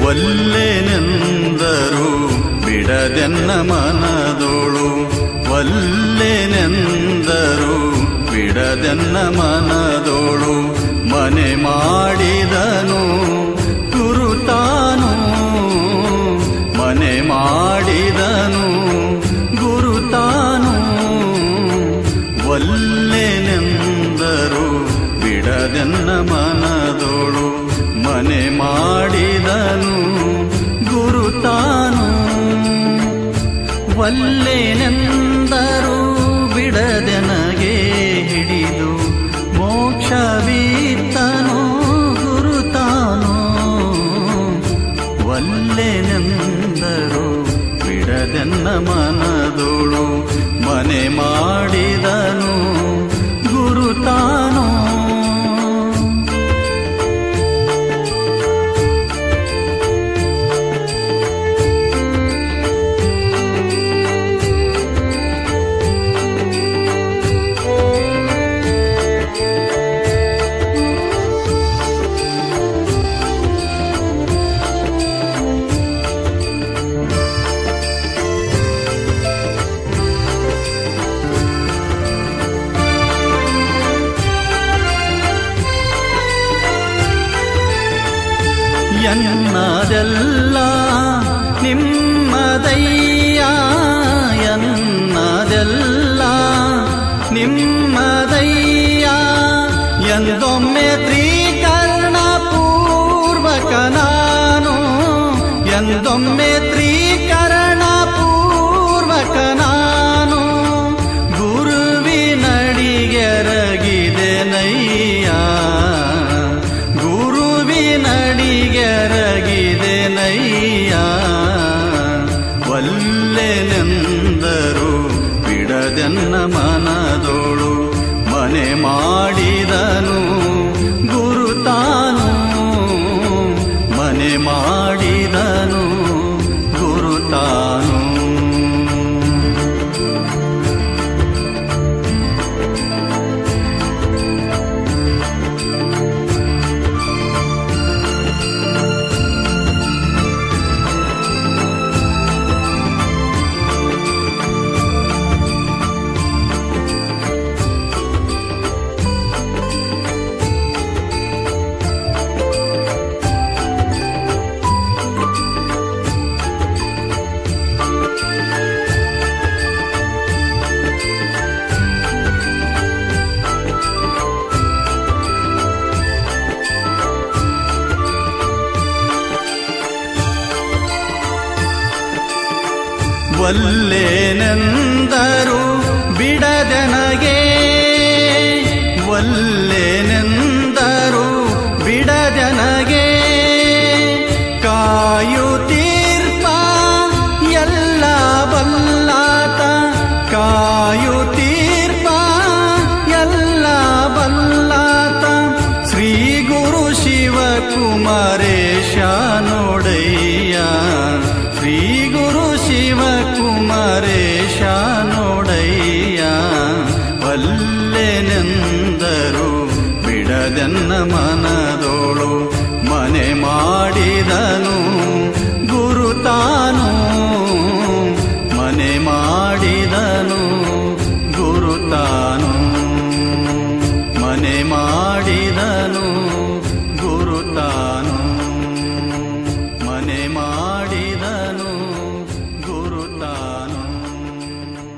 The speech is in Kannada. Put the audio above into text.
ಒಲ್ಲೆನೆಂದರು ಬಿಡದೆನ್ನ ಮನದೋಳು, ಒಲ್ಲೆನೆಂದರು ಬಿಡದೆನ್ನ ಮನದೋಳು. ಮನೆ ಮಾಡಿದನು ಗುರುತಾನು, ಮನೆ ಮಾಡಿದನು ಗುರುತಾನು. ಒಲ್ಲೆನೆಂದರು ಬಿಡದೆನ್ನ ಮನದೋಳು, ಮನೆ ಮಾಡಿದನು ಗುರುತಾನು. ಒಲ್ಲೆನೆಂದರು ಬಿಡದೆನಗೆ ಹಿಡಿದು ಮೋಕ್ಷವೀತನು ಗುರುತಾನು. ಒಲ್ಲೆನೆಂದರು ಬಿಡದೆನ್ನ ಮನದೋಳು, ಮನೆ ಮಾಡಿದನು ಗುರುತಾನು. ಎನ್ನದೆಲ್ಲ ನಿಮ್ಮದಯ್ಯ, ಎನ್ನದೆಲ್ಲ ನಿಮ್ಮದಯ್ಯ. ಎಂದೊಮ್ಮೆ ತ್ರಿಕರಣ ಪೂರ್ವಕ ನಾನು, ಎಂದೊಮ್ಮೆ ತ್ರಿಕರಣ ಪೂರ್ವಕ ನಾನು. ಗುರುವಿನಡಿಗೆರಗಿದೆನಯ್ಯ, ಗುರುವಿನಡಿಗೆರಗಿದೆನಯ್ಯ. ಒಲ್ಲೆನೆಂದರು ಬಿಡದೆನ್ನ ಮನದೋಳು, ಮನೆ ಮಾಡಿದನು ಗುರುತಾನು, ಮನೆ ಮಾಡಿದನು ಗುರುತಾನು. ಒಲ್ಲೆನೆಂದರು ಬಿಡದೆನಗೆ, ಒಲ್ಲೆನೆಂದರು ಬಿಡದೆನಗೆ. ಕಾಯುತ್ತೀರ್ಪ ಎಲ್ಲ ಬಲ್ಲಾತ, ಕಾಯುತ್ತೀರ್ಪ ಎಲ್ಲ ಬಲ್ಲಾತ. ಶ್ರೀ ಗುರು ಶಿವಕುಮಾರೇಶ ನೋಡಯ್ಯ, ಶ್ರೀ ಗುರು ಶಿವಕುಮಾರೇಶ ನೋಡಯ್ಯ. ಒಲ್ಲೆನೆಂದರು ಬಿಡದೆನ್ನ ಮನದೋಳು, ಮನೆ ಮಾಡಿದನು